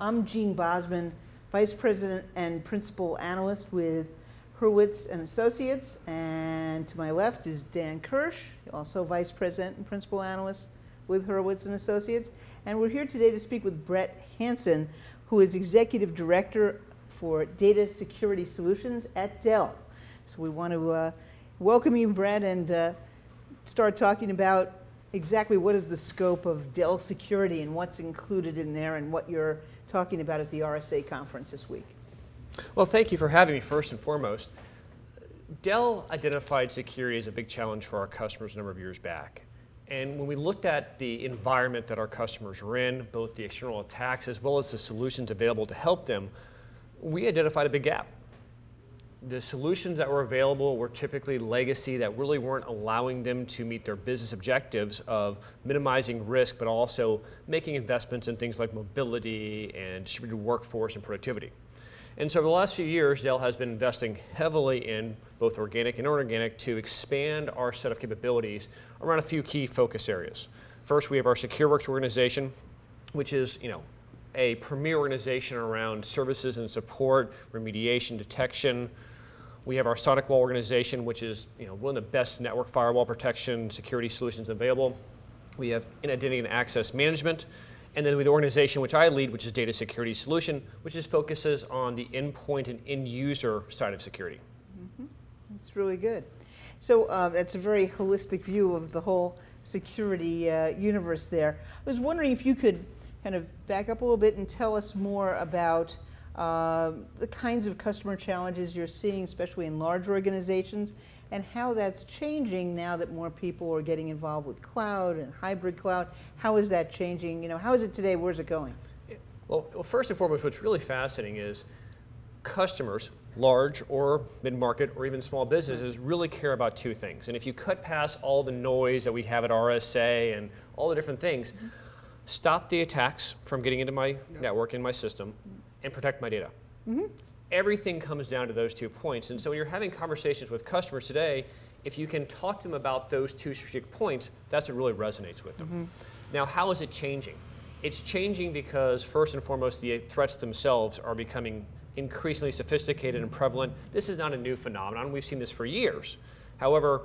I'm Jean Bosman, Vice President and Principal Analyst with Hurwitz and Associates, and to my left is Dan Kirsch, also Vice President and Principal Analyst with Hurwitz and Associates. And we're here today to speak with Brett Hansen, who is Executive Director for Data Security Solutions at Dell. So we want to welcome you, Brett, and start talking about exactly what is the scope of Dell Security and what's included in there and what you're talking about at the RSA conference this week. Well, thank you for having me first and foremost. Dell identified security as a big challenge for our customers a number of years back. And when we looked at the environment that our customers were in, both the external attacks as well as the solutions available to help them, we identified a big gap. The solutions that were available were typically legacy that really weren't allowing them to meet their business objectives of minimizing risk, but also making investments in things like mobility and distributed workforce and productivity. And so over the last few years, Dell has been investing heavily in both organic and inorganic to expand our set of capabilities around a few key focus areas. First, we have our SecureWorks organization, which is, a premier organization around services and support, remediation, detection. We have our SonicWall organization, which is one of the best network firewall protection security solutions available. We have identity and access management. And then with the organization which I lead, which is Data Security Solution, which focuses on the endpoint and end user side of security. Mm-hmm. That's really good. So that's a very holistic view of the whole security universe there. I was wondering if you could kind of back up a little bit and tell us more about the kinds of customer challenges you're seeing, especially in large organizations, and how that's changing now that more people are getting involved with cloud and hybrid cloud. How is that changing? How is it today? Where's it going? Well, first and foremost, what's really fascinating is customers, large or mid-market or even small businesses, really care about two things. And if you cut past all the noise that we have at RSA and all the different things, stop the attacks from getting into my network and my system, and protect my data. Mm-hmm. Everything comes down to those 2 points. And so when you're having conversations with customers today, if you can talk to them about those two strategic points, that's what really resonates with them. Mm-hmm. Now, how is it changing? It's changing because first and foremost, the threats themselves are becoming increasingly sophisticated and prevalent. This is not a new phenomenon. We've seen this for years. However,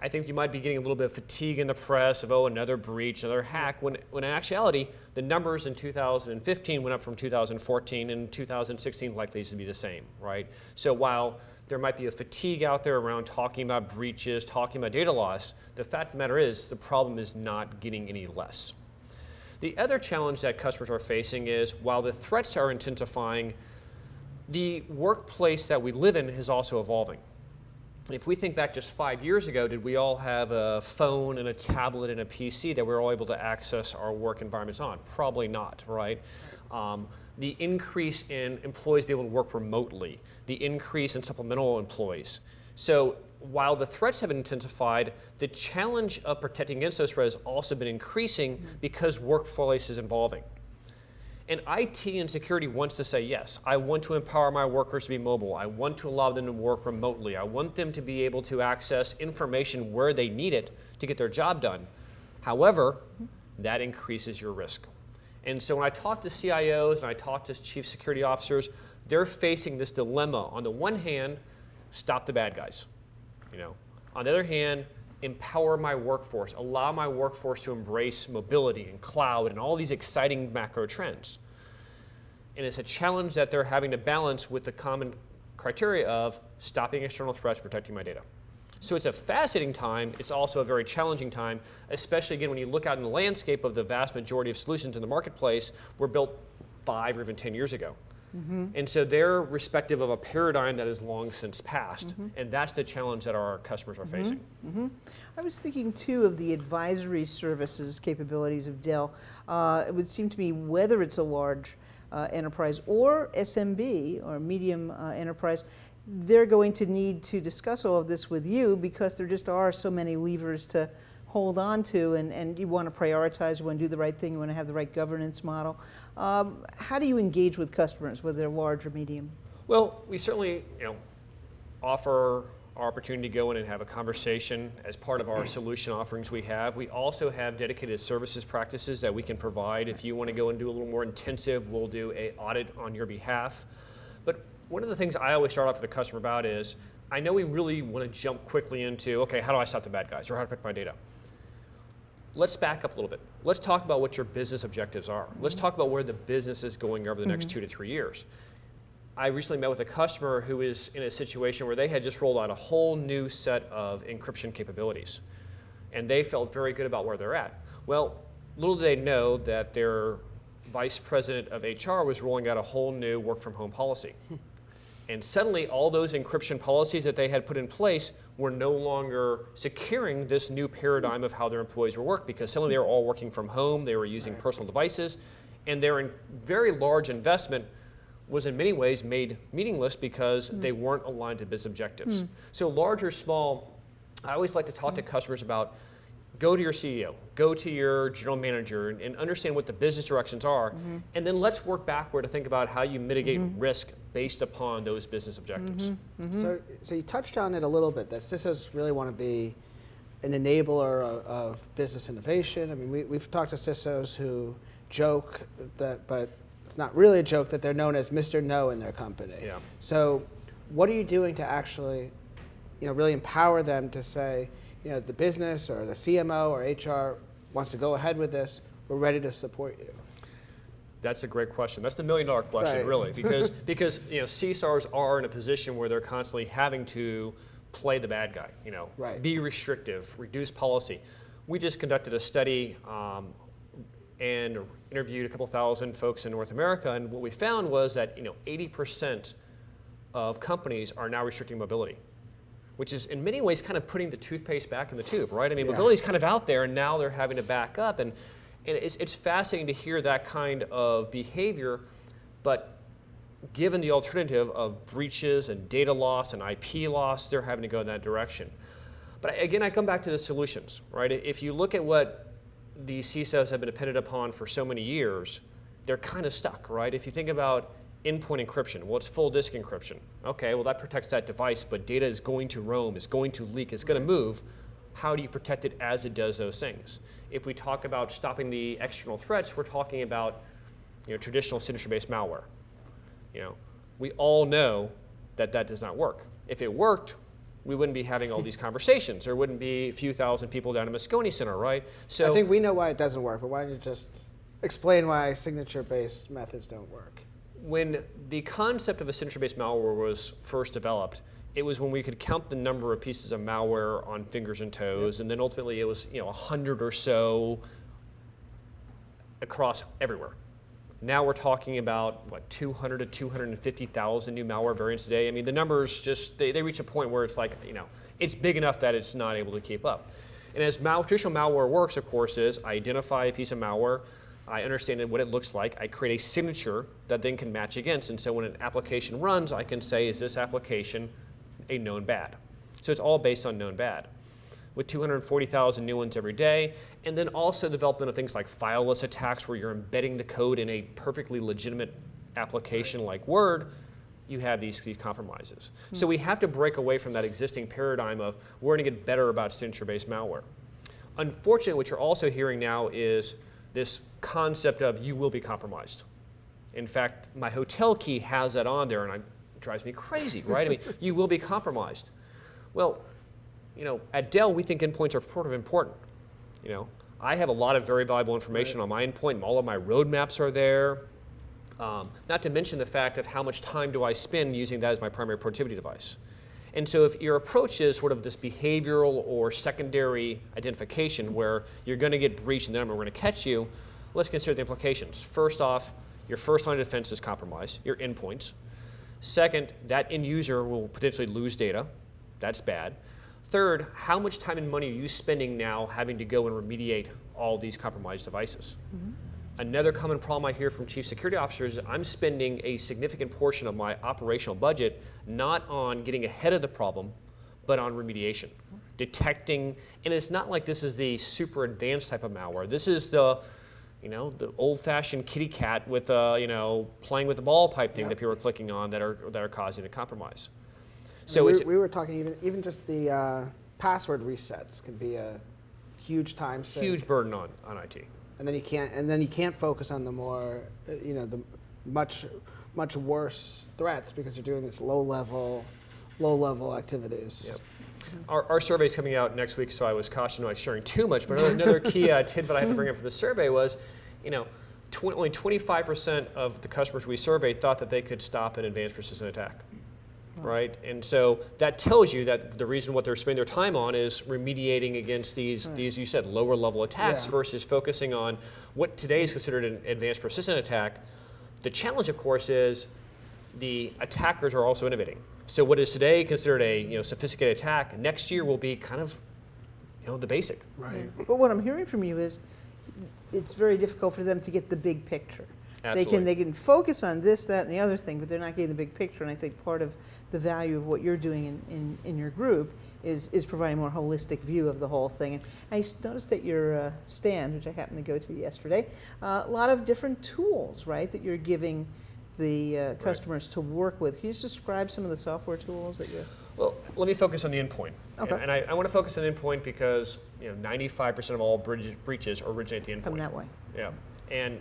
I think you might be getting a little bit of fatigue in the press of, another breach, another hack, when in actuality, the numbers in 2015 went up from 2014, and 2016 likely is to be the same, right? So while there might be a fatigue out there around talking about breaches, talking about data loss, the fact of the matter is the problem is not getting any less. The other challenge that customers are facing is while the threats are intensifying, the workplace that we live in is also evolving. If we think back just 5 years ago, did we all have a phone and a tablet and a PC that we were all able to access our work environments on? Probably not, right? The increase in employees being able to work remotely, the increase in supplemental employees. So while the threats have intensified, the challenge of protecting against those threats has also been increasing because workplace is evolving. And IT and security wants to say, yes, I want to empower my workers to be mobile. I want to allow them to work remotely. I want them to be able to access information where they need it to get their job done. However, that increases your risk. And so when I talk to CIOs and I talk to chief security officers, they're facing this dilemma. On the one hand, stop the bad guys. On the other hand, empower my workforce, allow my workforce to embrace mobility and cloud and all these exciting macro trends. And it's a challenge that they're having to balance with the common criteria of stopping external threats, protecting my data. So it's a fascinating time. It's also a very challenging time, especially again when you look out in the landscape of the vast majority of solutions in the marketplace were built 5 or even 10 years ago. Mm-hmm. And so they're respective of a paradigm that has long since passed. Mm-hmm. And that's the challenge that our customers are facing. Mm-hmm. I was thinking too of the advisory services capabilities of Dell. It would seem to me whether it's a large enterprise or SMB or medium enterprise, they're going to need to discuss all of this with you because there just are so many levers to hold on to, and you want to prioritize, you want to do the right thing, you want to have the right governance model. How do you engage with customers, whether they're large or medium? Well, we certainly offer our opportunity to go in and have a conversation as part of our solution offerings we have. We also have dedicated services practices that we can provide. If you want to go and do a little more intensive, we'll do an audit on your behalf. But one of the things I always start off with the customer about is, I know we really want to jump quickly into, okay, how do I stop the bad guys or how to protect my data? Let's back up a little bit. Let's talk about what your business objectives are. Let's talk about where the business is going over the next 2 to 3 years. I recently met with a customer who is in a situation where they had just rolled out a whole new set of encryption capabilities. And they felt very good about where they're at. Well, little did they know that their vice president of HR was rolling out a whole new work from home policy. And suddenly all those encryption policies that they had put in place were no longer securing this new paradigm of how their employees were working, because suddenly they were all working from home, they were using personal devices, and their very large investment was in many ways made meaningless because they weren't aligned to business objectives. So large or small, I always like to talk to customers about, go to your CEO, go to your general manager, and understand what the business directions are, and then let's work backward to think about how you mitigate risk based upon those business objectives. So you touched on it a little bit, that CISOs really want to be an enabler of business innovation. I mean, we've talked to CISOs who joke that, but it's not really a joke, that they're known as Mr. No in their company. Yeah. So what are you doing to actually, really empower them to say, the business or the CMO or HR wants to go ahead with this, we're ready to support you? That's a great question. That's the $1 million question, Right. really, because CSRs are in a position where they're constantly having to play the bad guy, Right. be restrictive, reduce policy. We just conducted a study and interviewed a couple thousand folks in North America, and what we found was that 80% of companies are now restricting mobility, which is in many ways kind of putting the toothpaste back in the tube, right? I mean, mobility is kind of out there, and now they're having to back up, and it's fascinating to hear that kind of behavior, but given the alternative of breaches and data loss and IP loss, they're having to go in that direction. But again, I come back to the solutions, right? If you look at what the CISOs have been dependent upon for so many years, they're kind of stuck, right? If you think about endpoint encryption, well, it's full disk encryption. Okay, well, that protects that device, but data is going to roam, it's going to leak, it's going to move. How do you protect it as it does those things? If we talk about stopping the external threats, we're talking about traditional signature-based malware. We all know that that does not work. If it worked, we wouldn't be having all these conversations. There wouldn't be a few thousand people down at Moscone Center, right? So I think we know why it doesn't work, but why don't you just explain why signature-based methods don't work? when the concept of a signature-based malware was first developed, it was when we could count the number of pieces of malware on fingers and toes, and then ultimately it was 100 or so across everywhere. Now we're talking about, 200 to 250,000 new malware variants a day. I mean, the numbers just, they reach a point where it's like, it's big enough that it's not able to keep up. And as traditional malware works, of course, is I identify a piece of malware, I understand what it looks like, I create a signature that then can match against, and so when an application runs, I can say, is this application a known bad? So it's all based on known bad, with 240,000 new ones every day, and then also development of things like fileless attacks where you're embedding the code in a perfectly legitimate application like Word. You have these compromises. So we have to break away from that existing paradigm of we're going to get better about signature-based malware. Unfortunately, what you're also hearing now is this concept of you will be compromised. In fact, my hotel key has that on there, and it drives me crazy, right? I mean, you will be compromised. Well, at Dell, we think endpoints are sort of important. I have a lot of very valuable information on my endpoint, and all of my roadmaps are there. Not to mention the fact of how much time do I spend using that as my primary productivity device. And so if your approach is sort of this behavioral or secondary identification where you're going to get breached and then we're going to catch you, let's consider the implications. First off, your first line of defense is compromised, your endpoints. Second, that end user will potentially lose data. That's bad. Third, how much time and money are you spending now having to go and remediate all these compromised devices? Mm-hmm. Another common problem I hear from chief security officers is I'm spending a significant portion of my operational budget not on getting ahead of the problem, but on remediation, detecting, and it's not like this is the super advanced type of malware. This is the old-fashioned kitty cat with playing with the ball type thing that people are clicking on that are causing the compromise. So we were talking even just the password resets can be a huge time sink. huge burden on IT. And then you can't focus on the more the much worse threats because you're doing this low level activities. Yep. Our survey is coming out next week, so I was cautioned about sharing too much. But another key tidbit I had to bring up for the survey was, only 25% of the customers we surveyed thought that they could stop an advanced persistent attack, right? And so that tells you that the reason what they're spending their time on is remediating against these you said, lower level attacks versus focusing on what today is considered an advanced persistent attack. The challenge, of course, is the attackers are also innovating. So what is today considered a sophisticated attack, next year will be kind of the basic. Right. But what I'm hearing from you is it's very difficult for them to get the big picture. Absolutely. They can focus on this, that, and the other thing, but they're not getting the big picture. And I think part of the value of what you're doing in your group is providing a more holistic view of the whole thing. And I noticed at your stand, which I happened to go to yesterday, a lot of different tools, right, that you're giving the customers to work with. Can you just describe some of the software tools that you... Well, let me focus on the endpoint. Okay. And I want to focus on the endpoint because 95% of all breaches originate at the endpoint. come that way? Yeah. And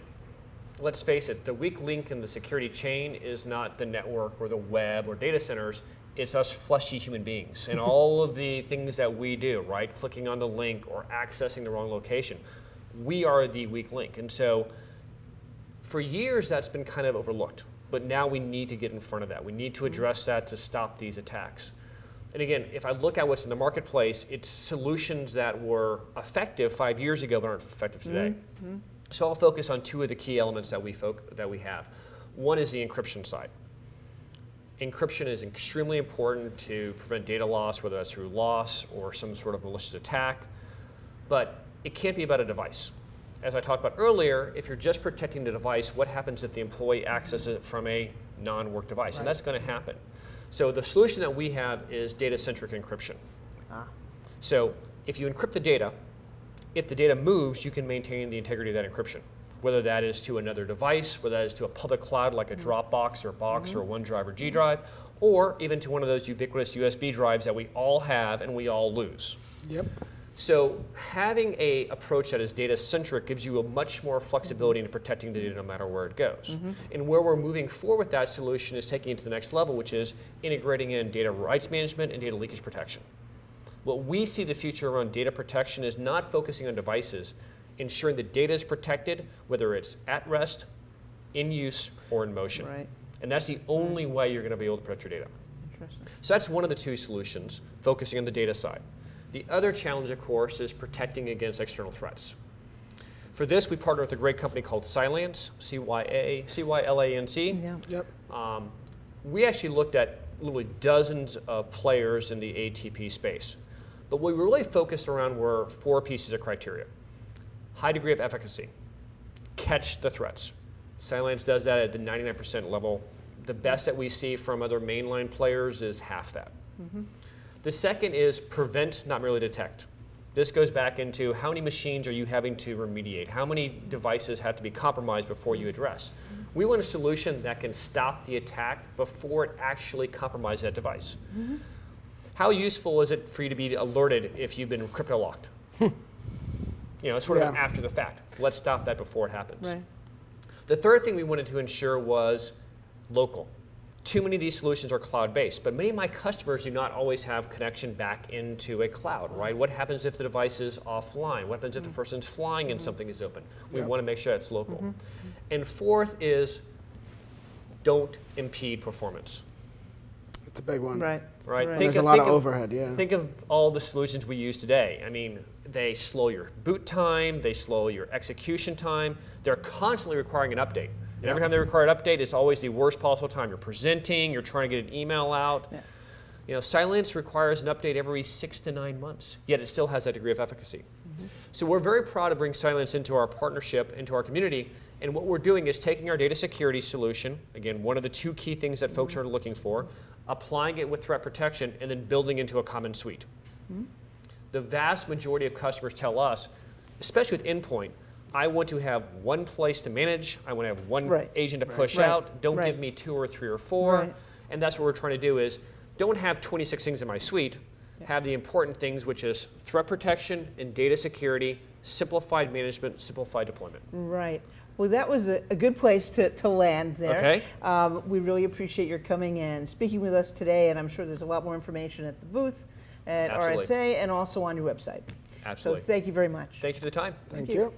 let's face it, the weak link in the security chain is not the network or the web or data centers. It's us fleshy human beings and all of the things that we do, right? Clicking on the link or accessing the wrong location. We are the weak link. And so for years, that's been kind of overlooked. But now we need to get in front of that. We need to address that to stop these attacks. And again, if I look at what's in the marketplace, it's solutions that were effective 5 years ago but aren't effective today. Mm-hmm. So I'll focus on two of the key elements that we have. One is the encryption side. Encryption is extremely important to prevent data loss, whether that's through loss or some sort of malicious attack. But it can't be about a device. As I talked about earlier, if you're just protecting the device, what happens if the employee accesses it from a non-work device? Right. And that's going to happen. So the solution that we have is data-centric encryption. So if you encrypt the data, if the data moves, you can maintain the integrity of that encryption, whether that is to another device, whether that is to a public cloud like a Dropbox or Box or OneDrive or G Drive, or even to one of those ubiquitous USB drives that we all have and we all lose. Yep. So having an approach that is data-centric gives you a much more flexibility in protecting the data no matter where it goes. And where we're moving forward with that solution is taking it to the next level, which is integrating in data rights management and data leakage protection. What we see the future around data protection is not focusing on devices, ensuring the data is protected, whether it's at rest, in use, or in motion. Right. And that's the only way you're going to be able to protect your data. Interesting. So that's one of the two solutions, focusing on the data side. The other challenge, of course, is protecting against external threats. For this, we partner with a great company called Cylance, C-Y-L-A-N-C. Yeah. Yep. We actually looked at literally dozens of players in the ATP space. But what we really focused around were 4 pieces of criteria. High degree of efficacy, catch the threats. Cylance does that at the 99% level. The best that we see from other mainline players is half that. The second is prevent, not merely detect. This goes back into how many machines are you having to remediate? How many devices have to be compromised before you address? We want a solution that can stop the attack before it actually compromises that device. How useful is it for you to be alerted if you've been crypto locked? It's sort of after the fact. Let's stop that before it happens. Right. The third thing we wanted to ensure was local. Too many of these solutions are cloud-based, but many of my customers do not always have connection back into a cloud, right? What happens if the device is offline? What happens if the person's flying and something is open? We want to make sure it's local. And fourth is don't impede performance. It's a big one. Right. Right. Right. There's a lot of overhead, yeah. Think of all the solutions we use today. I mean, they slow your boot time, they slow your execution time. They're constantly requiring an update. And every time they require an update, it's always the worst possible time. You're presenting, you're trying to get an email out. Yeah. Cylance requires an update every 6 to 9 months, yet it still has that degree of efficacy. So we're very proud to bring Cylance into our partnership, into our community. And what we're doing is taking our data security solution, again, one of the 2 key things that folks are looking for, applying it with threat protection, and then building into a common suite. The vast majority of customers tell us, especially with Endpoint, I want to have one place to manage. I want to have one agent to push out. Don't give me 2 or 3 or 4. Right. And that's what we're trying to do is don't have 26 things in my suite, have the important things, which is threat protection and data security, simplified management, simplified deployment. Right. Well, that was a good place to land there. Okay. We really appreciate your coming and speaking with us today, and I'm sure there's a lot more information at the booth at Absolutely. RSA and also on your website. Absolutely. So thank you very much. Thank you for the time. Thank you.